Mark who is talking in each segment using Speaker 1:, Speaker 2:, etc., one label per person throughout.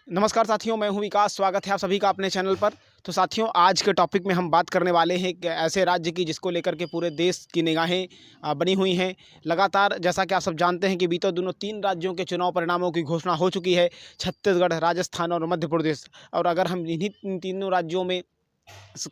Speaker 1: नमस्कार साथियों, मैं हूं विकास। स्वागत है आप सभी का अपने चैनल पर। तो साथियों, आज के टॉपिक में हम बात करने वाले हैं एक ऐसे राज्य की जिसको लेकर के पूरे देश की निगाहें बनी हुई हैं। लगातार जैसा कि आप सब जानते हैं कि बीते दिनों 3 राज्यों के चुनाव परिणामों की घोषणा हो चुकी है, छत्तीसगढ़, राजस्थान और मध्य प्रदेश। और अगर हम इन्हीं तीनों राज्यों में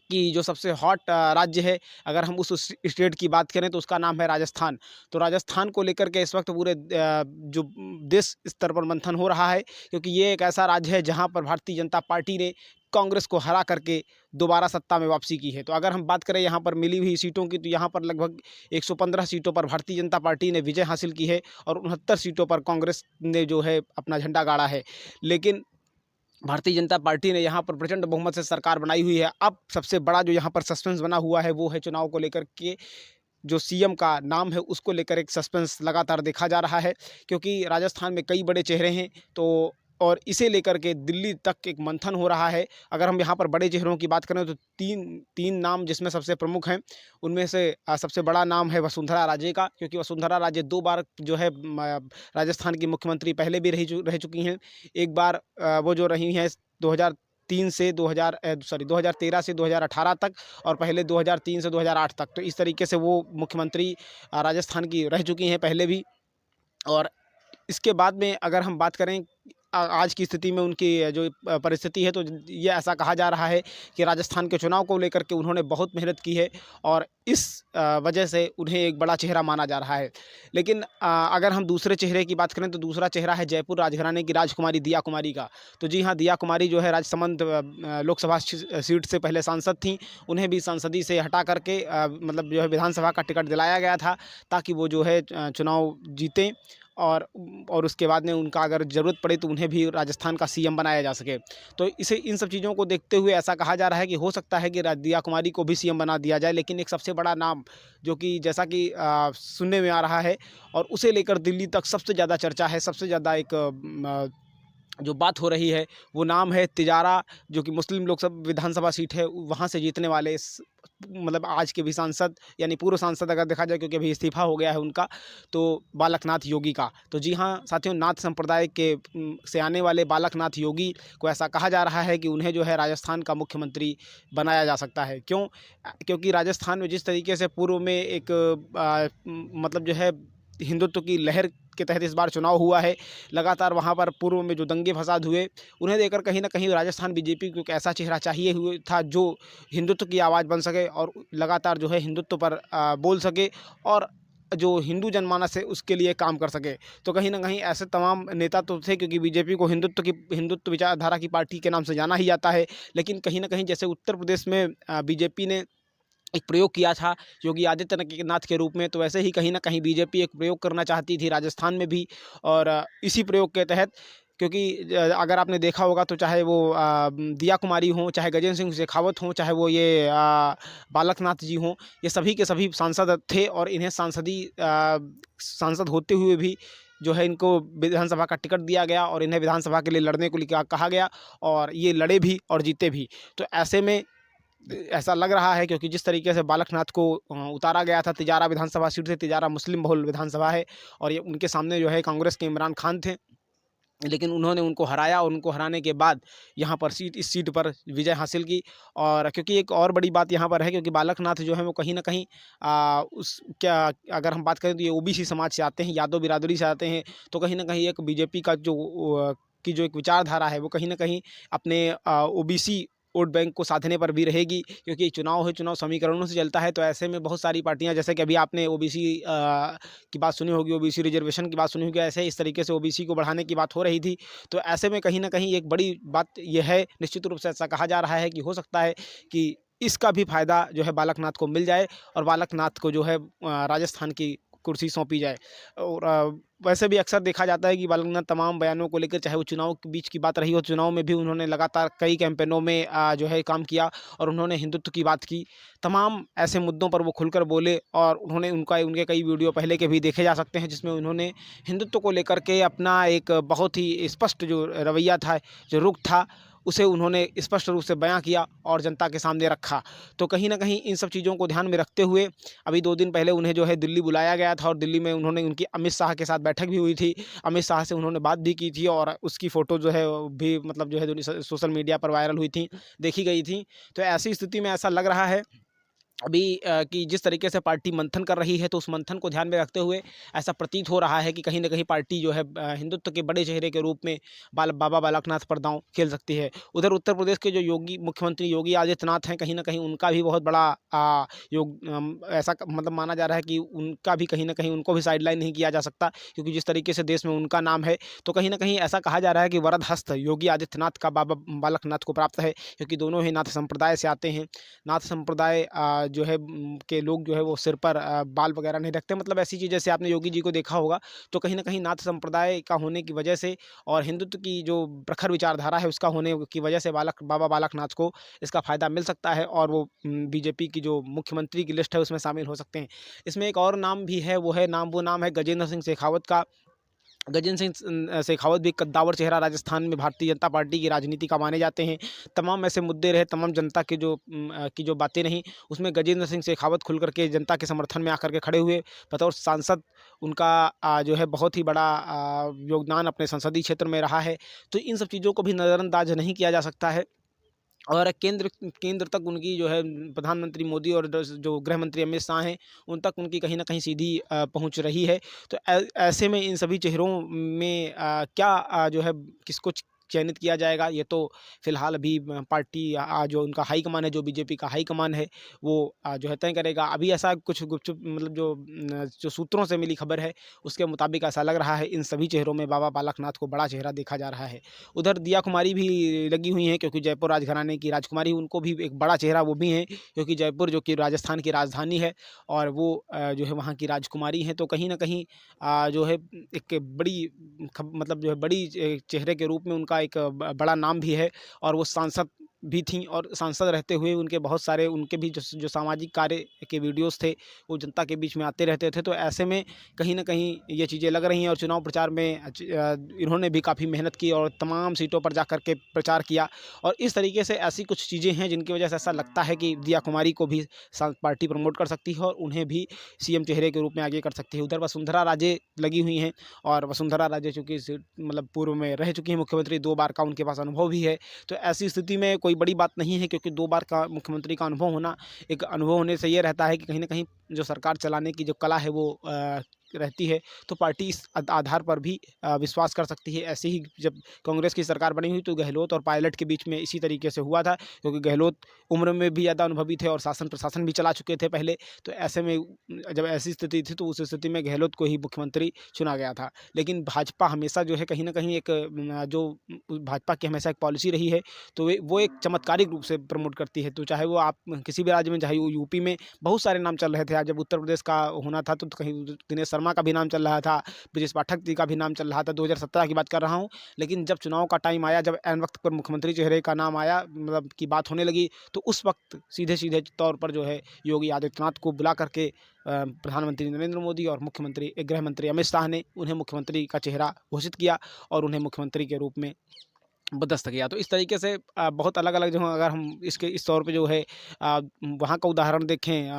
Speaker 1: की जो सबसे हॉट राज्य है, अगर हम उस स्टेट की बात करें तो उसका नाम है राजस्थान। तो राजस्थान को लेकर के इस वक्त पूरे जो देश स्तर पर मंथन हो रहा है, क्योंकि ये एक ऐसा राज्य है जहां पर भारतीय जनता पार्टी ने कांग्रेस को हरा करके दोबारा सत्ता में वापसी की है। तो अगर हम बात करें यहाँ पर मिली हुई सीटों की, तो यहाँ पर लगभग 115 सीटों पर भारतीय जनता पार्टी ने विजय हासिल की है और 69 सीटों पर कांग्रेस ने जो है अपना झंडा गाड़ा है। लेकिन भारतीय जनता पार्टी ने यहाँ पर प्रचंड बहुमत से सरकार बनाई हुई है। अब सबसे बड़ा जो यहाँ पर सस्पेंस बना हुआ है वो है चुनाव को लेकर के, जो सीएम का नाम है उसको लेकर एक सस्पेंस लगातार देखा जा रहा है, क्योंकि राजस्थान में कई बड़े चेहरे हैं। तो और इसे लेकर के दिल्ली तक एक मंथन हो रहा है। अगर हम यहाँ पर बड़े चेहरों की बात करें तो तीन तीन नाम जिसमें सबसे प्रमुख हैं, उनमें से सबसे बड़ा नाम है वसुंधरा राजे का, क्योंकि वसुंधरा राजे 2 बार जो है राजस्थान की मुख्यमंत्री पहले भी रह चुकी हैं। एक बार वो जो रही हैं 2003 से 2013 से 2018 तक, और पहले 2003 से 2008 तक। तो इस तरीके से वो मुख्यमंत्री राजस्थान की रह चुकी हैं पहले भी। और इसके बाद में अगर हम बात करें आज की स्थिति में उनकी जो परिस्थिति है, तो ये ऐसा कहा जा रहा है कि राजस्थान के चुनाव को लेकर के उन्होंने बहुत मेहनत की है और इस वजह से उन्हें एक बड़ा चेहरा माना जा रहा है। लेकिन अगर हम दूसरे चेहरे की बात करें तो दूसरा चेहरा है जयपुर राजघराने की राजकुमारी दिया कुमारी का। तो जी हाँ, दिया कुमारी जो है राजसमंद लोकसभा सीट से पहले सांसद थीं। उन्हें भी संसदीय से हटा करके मतलब जो है विधानसभा का टिकट दिलाया गया था, ताकि वो जो है चुनाव जीतें और उसके बाद में उनका अगर ज़रूरत पड़े तो उन्हें भी राजस्थान का सीएम बनाया जा सके। तो इसे इन सब चीज़ों को देखते हुए ऐसा कहा जा रहा है कि हो सकता है कि दिया कुमारी को भी सीएम बना दिया जाए। लेकिन एक सबसे बड़ा नाम जो कि जैसा कि सुनने में आ रहा है और उसे लेकर दिल्ली तक सबसे ज़्यादा चर्चा है, सबसे ज़्यादा एक जो बात हो रही है, वो नाम है तिजारा, जो कि मुस्लिम लोकसभा विधानसभा सीट है, वहाँ से जीतने वाले मतलब आज के भी सांसद, यानी पूर्व सांसद अगर देखा जाए, क्योंकि अभी इस्तीफा हो गया है उनका, तो बालकनाथ योगी का। तो जी हाँ साथियों, नाथ संप्रदाय के से आने वाले बालकनाथ योगी को ऐसा कहा जा रहा है कि उन्हें जो है राजस्थान का मुख्यमंत्री बनाया जा सकता है। क्यों? क्योंकि राजस्थान में जिस तरीके से पूर्व में एक मतलब जो है हिंदुत्व की लहर के तहत इस बार चुनाव हुआ है, लगातार वहाँ पर पूर्व में जो दंगे फसाद हुए, उन्हें देखकर कहीं न कहीं राजस्थान बीजेपी को एक ऐसा चेहरा चाहिए हुए था जो हिंदुत्व की आवाज़ बन सके और लगातार जो है हिंदुत्व पर बोल सके और जो हिंदू जनमानस है उसके लिए काम कर सके। तो कहीं न कहीं ऐसे तमाम नेता तो थे, क्योंकि बीजेपी को हिंदुत्व विचारधारा की पार्टी के नाम से जाना ही जाता है। लेकिन कहीं न कहीं जैसे उत्तर प्रदेश में बीजेपी ने एक प्रयोग किया था योगी आदित्यनाथ के रूप में, तो वैसे ही कहीं न कहीं बीजेपी एक प्रयोग करना चाहती थी राजस्थान में भी। और इसी प्रयोग के तहत, क्योंकि अगर आपने देखा होगा तो चाहे वो दिया कुमारी हों, चाहे गजेंद्र सिंह शेखावत हों, चाहे वो ये बालकनाथ जी हों, ये सभी के सभी सांसद थे और इन्हें सांसद होते हुए भी जो है इनको विधानसभा का टिकट दिया गया और इन्हें विधानसभा के लिए लड़ने को कहा गया और ये लड़े भी और जीते भी। तो ऐसे में ऐसा लग रहा है, क्योंकि जिस तरीके से बालकनाथ को उतारा गया था तिजारा विधानसभा सीट से, तिजारा मुस्लिम बहुल विधानसभा है और ये उनके सामने जो है कांग्रेस के इमरान खान थे, लेकिन उन्होंने उनको हराया और उनको हराने के बाद यहाँ पर इस सीट पर विजय हासिल की। और क्योंकि एक और बड़ी बात यहाँ पर है, क्योंकि बालकनाथ जो है वो कहीं न कहीं उस क्या अगर हम बात करें तो ये ओबीसी समाज से आते हैं, यादव बिरादरी से आते हैं। तो कहीं न कहीं एक बीजेपी का की जो एक विचारधारा है वो कहीं न कहीं अपने ओबीसी वोट बैंक को साधने पर भी रहेगी, क्योंकि चुनाव है, चुनाव समीकरणों से चलता है। तो ऐसे में बहुत सारी पार्टियां, जैसे कि अभी आपने ओबीसी की बात सुनी होगी, ओबीसी रिजर्वेशन की बात सुनी होगी, ऐसे इस तरीके से ओबीसी को बढ़ाने की बात हो रही थी। तो ऐसे में कहीं न कहीं एक बड़ी बात यह है, निश्चित रूप से ऐसा कहा जा रहा है कि हो सकता है कि इसका भी फ़ायदा जो है बालकनाथ को मिल जाए और बालकनाथ को जो है राजस्थान की कुर्सी सौंपी जाए। और वैसे भी अक्सर देखा जाता है कि बालकनाथ तमाम बयानों को लेकर, चाहे वो चुनाव के बीच की बात रही हो, चुनाव में भी उन्होंने लगातार कई कैंपेनों में जो है काम किया और उन्होंने हिंदुत्व की बात की। तमाम ऐसे मुद्दों पर वो खुलकर बोले और उन्होंने उनके कई वीडियो पहले के भी देखे जा सकते हैं, जिसमें उन्होंने हिंदुत्व को लेकर के अपना एक बहुत ही स्पष्ट जो रवैया था, जो रुख था, उसे उन्होंने स्पष्ट रूप से बयां किया और जनता के सामने रखा। तो कहीं न कहीं इन सब चीज़ों को ध्यान में रखते हुए अभी 2 दिन पहले उन्हें जो है दिल्ली बुलाया गया था और दिल्ली में उन्होंने उनकी अमित शाह के साथ बैठक भी हुई थी। अमित शाह से उन्होंने बात भी की थी और उसकी फ़ोटो जो है वो भी मतलब जो है सोशल मीडिया पर वायरल हुई थी, देखी गई थी। तो ऐसी स्थिति में ऐसा लग रहा है अभी कि जिस तरीके से पार्टी मंथन कर रही है, तो उस मंथन को ध्यान में रखते हुए ऐसा प्रतीत हो रहा है कि कहीं न कहीं पार्टी जो है हिंदुत्व के बड़े चेहरे के रूप में बाबा बालकनाथ पर दांव खेल सकती है। उधर उत्तर प्रदेश के जो मुख्यमंत्री योगी आदित्यनाथ हैं, कहीं न कहीं उनका भी बहुत बड़ा ऐसा मतलब माना जा रहा है कि उनका भी कहीं न कहीं उनको भी साइडलाइन नहीं किया जा सकता, क्योंकि जिस तरीके से देश में उनका नाम है, तो कहीं न कहीं ऐसा कहा जा रहा है कि वरद हस्त योगी आदित्यनाथ का बाबा बालकनाथ को प्राप्त है, क्योंकि दोनों ही नाथ संप्रदाय से आते हैं। नाथ संप्रदाय जो है के लोग जो है वो सिर पर बाल वगैरह नहीं रखते, मतलब ऐसी चीज़ जैसे आपने योगी जी को देखा होगा, तो कहीं न कहीं नाथ संप्रदाय का होने की वजह से और हिंदुत्व की जो प्रखर विचारधारा है उसका होने की वजह से बाबा बालकनाथ को इसका फ़ायदा मिल सकता है और वो बीजेपी की जो मुख्यमंत्री की लिस्ट है उसमें शामिल हो सकते हैं। इसमें एक और नाम भी है, वो नाम है गजेंद्र सिंह शेखावत का। गजेंद्र सिंह शेखावत भी एक कद्दावर चेहरा राजस्थान में भारतीय जनता पार्टी की राजनीति का माने जाते हैं। तमाम ऐसे मुद्दे रहे, तमाम जनता के की जो बातें रहीं, उसमें गजेंद्र सिंह शेखावत खुल कर के जनता के समर्थन में आकर के खड़े हुए। बतौर सांसद उनका जो है बहुत ही बड़ा योगदान अपने संसदीय क्षेत्र में रहा है। तो इन सब चीज़ों को भी नज़रअंदाज नहीं किया जा सकता है। और केंद्र तक उनकी जो है प्रधानमंत्री मोदी और जो गृह मंत्री अमित शाह हैं, उन तक उनकी कहीं न कहीं सीधी पहुँच रही है। तो ऐसे में इन सभी चेहरों में क्या जो है किसको चयनित किया जाएगा, ये तो फिलहाल अभी पार्टी जो उनका हाईकमान है, जो बीजेपी का हाईकमान है, वो जो है तय करेगा। अभी ऐसा कुछ गुपचुप मतलब जो सूत्रों से मिली खबर है, उसके मुताबिक ऐसा लग रहा है इन सभी चेहरों में बाबा बालकनाथ को बड़ा चेहरा देखा जा रहा है। उधर दिया कुमारी भी लगी हुई हैं, क्योंकि जयपुर राजघराने की राजकुमारी, उनको भी एक बड़ा चेहरा वो भी हैं, क्योंकि जयपुर जो कि राजस्थान की राजधानी है और वो जो है वहाँ की राजकुमारी हैं। तो कहीं न कहीं जो है एक बड़ी मतलब जो है बड़ी चेहरे के रूप में उनका एक बड़ा नाम भी है और वो सांसद भी थीं और सांसद रहते हुए उनके बहुत सारे उनके भी जो सामाजिक कार्य के वीडियोज़ थे, वो जनता के बीच में आते रहते थे। तो ऐसे में कहीं न कहीं ये चीज़ें लग रही हैं और चुनाव प्रचार में इन्होंने भी काफ़ी मेहनत की और तमाम सीटों पर जाकर के प्रचार किया और इस तरीके से ऐसी कुछ चीज़ें हैं जिनकी वजह से ऐसा लगता है कि दिया कुमारी को भी पार्टी प्रमोट कर सकती है और उन्हें भी सीएम चेहरे के रूप में आगे कर सकती है। उधर वसुंधरा राजे लगी हुई हैं और वसुंधरा राजे चूँकि मतलब पूर्व में रह चुकी हैं मुख्यमंत्री, 2 बार का उनके पास अनुभव भी है। तो ऐसी स्थिति में कोई बड़ी बात नहीं है, क्योंकि 2 बार का मुख्यमंत्री का अनुभव होना, एक अनुभव होने से ये रहता है कि कहीं न कहीं जो सरकार चलाने की जो कला है वो रहती है, तो पार्टी इस आधार पर भी विश्वास कर सकती है। ऐसे ही जब कांग्रेस की सरकार बनी हुई, तो गहलोत और पायलट के बीच में इसी तरीके से हुआ था, क्योंकि गहलोत उम्र में भी ज़्यादा अनुभवी थे और शासन प्रशासन भी चला चुके थे पहले। तो ऐसे में जब ऐसी स्थिति थी, तो उस स्थिति में गहलोत को ही मुख्यमंत्री चुना गया था। लेकिन भाजपा हमेशा जो है कहीं न कहीं एक जो भाजपा की हमेशा एक पॉलिसी रही है, तो वो एक चमत्कारिक रूप से प्रमोट करती है। तो चाहे वो आप किसी भी राज्य में, चाहे वो यूपी में बहुत सारे नाम चल रहे थे। आज जब उत्तर प्रदेश का होना था, तो कहीं दिनेश शर्मा का भी नाम चल रहा था, ब्रजेश पाठक जी का भी नाम चल रहा था, 2017 की बात कर रहा हूँ। लेकिन जब चुनाव का टाइम आया, जब ऐन वक्त पर मुख्यमंत्री चेहरे का नाम आया, मतलब की बात होने लगी, तो उस वक्त सीधे-सीधे तौर पर जो है योगी आदित्यनाथ को बुला करके प्रधानमंत्री नरेंद्र मोदी और मुख्यमंत्री गृह मंत्री अमित शाह ने उन्हें मुख्यमंत्री का चेहरा घोषित किया और उन्हें मुख्यमंत्री के रूप में बदस्त किया। तो इस तरीके से बहुत अलग-अलग जो अगर हम इसके इस तौर पे जो है वहाँ का उदाहरण देखें,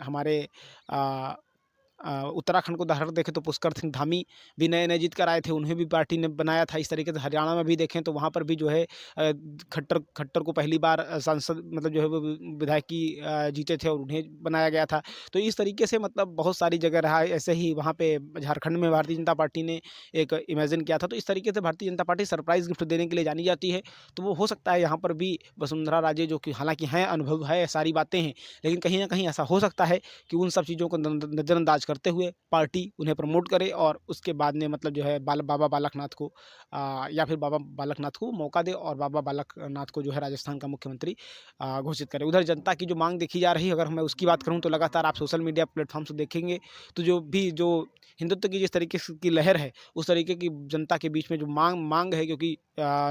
Speaker 1: हमारे अ उत्तराखंड को उदाहरण देखें, तो पुष्कर सिंह धामी भी नए-नए जीत कर आए थे, उन्हें भी पार्टी ने बनाया था। इस तरीके से हरियाणा में भी देखें, तो वहाँ पर भी जो है खट्टर को पहली बार सांसद मतलब जो है वो विधायकी जीते थे और उन्हें बनाया गया था। तो इस तरीके से मतलब बहुत सारी जगह रहा है। ऐसे ही वहाँ पे झारखंड में भारतीय जनता पार्टी ने एक इमेजिन किया था। तो इस तरीके से Bharatiya Janata party surprise gift देने के लिए जानी जाती है। तो वो हो सकता है यहाँ पर भी वसुंधरा राजे, जो कि हालाँकि हैं, अनुभव है, सारी बातें हैं, लेकिन कहीं न कहीं ऐसा हो सकता है कि उन सब चीज़ों को नज़रअंदाज करते हुए पार्टी उन्हें प्रमोट करे और उसके बाद में मतलब जो है बाबा बालकनाथ को या फिर बाबा बालकनाथ को मौका दे और बाबा बालकनाथ को जो है राजस्थान का मुख्यमंत्री घोषित करे। उधर जनता की जो मांग देखी जा रही है, अगर मैं उसकी बात करूँ, तो लगातार आप सोशल मीडिया प्लेटफॉर्म से देखेंगे, तो जो हिंदुत्व की जिस तरीके की लहर है, उस तरीके की जनता के बीच में जो मांग है, क्योंकि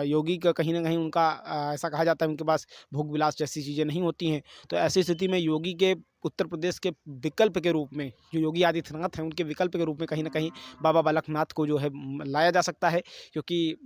Speaker 1: योगी का कहीं न कहीं उनका ऐसा कहा जाता है उनके पास भोग विलास जैसी चीज़ें नहीं होती हैं। तो ऐसी स्थिति में योगी के उत्तर प्रदेश के विकल्प के रूप में, जो योगी आदित्यनाथ हैं, उनके विकल्प के रूप में कहीं न कहीं बाबा बालकनाथ को जो है लाया जा सकता है, क्योंकि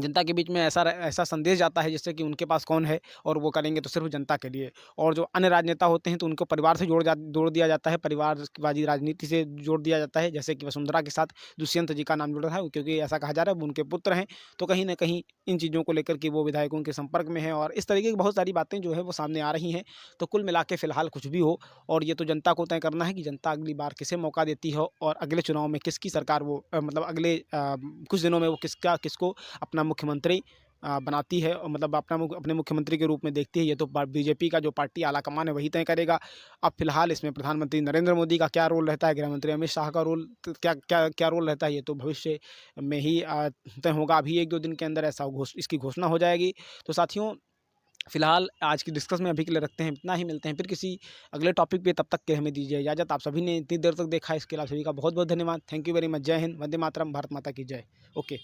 Speaker 1: जनता के बीच में ऐसा संदेश जाता है जिससे कि उनके पास कौन है और वो करेंगे तो सिर्फ जनता के लिए। और जो अन्य राजनेता होते हैं तो उनको परिवार से जोड़ दिया जाता है, परिवारवादी राजनीति से जोड़ दिया जाता है। जैसे कि वसुंधरा के साथ दुष्यंत जी का नाम जुड़ा है, क्योंकि ऐसा कहा जा रहा है वो उनके पुत्र हैं। तो कहीं न कहीं इन चीज़ों को लेकर के वो विधायकों के संपर्क में हैं और इस तरीके की बहुत सारी बातें जो है वो सामने आ रही हैं। तो कुल मिला के फ़िलहाल कुछ भी हो, और ये तो जनता को तय करना है कि जनता अगली बार किसे मौका देती हो और अगले चुनाव में किसकी सरकार वो मतलब अगले कुछ दिनों में वो किसको अपना मुख्यमंत्री बनाती है, और मतलब अपने मुख्यमंत्री के रूप में देखती है। ये तो बीजेपी का जो पार्टी आलाकमान है वही तय करेगा। अब फिलहाल इसमें प्रधानमंत्री नरेंद्र मोदी का क्या रोल रहता है, गृहमंत्री अमित शाह का रोल क्या रोल रहता है, ये तो भविष्य में ही तय होगा। अभी 1-2 दिन के अंदर इसकी घोषणा हो जाएगी। तो साथियों, फिलहाल आज की डिस्कस में अभी के लिए रखते हैं इतना ही। मिलते हैं फिर किसी अगले टॉपिक पे, तब तक के हमें दीजिए इजाज़त। आप सभी ने इतनी देर तक देखा, इसके लिए आप सभी का बहुत बहुत धन्यवाद। Thank you very much. जय हिंद, वंदे मातरम, भारत माता की जय। ओके।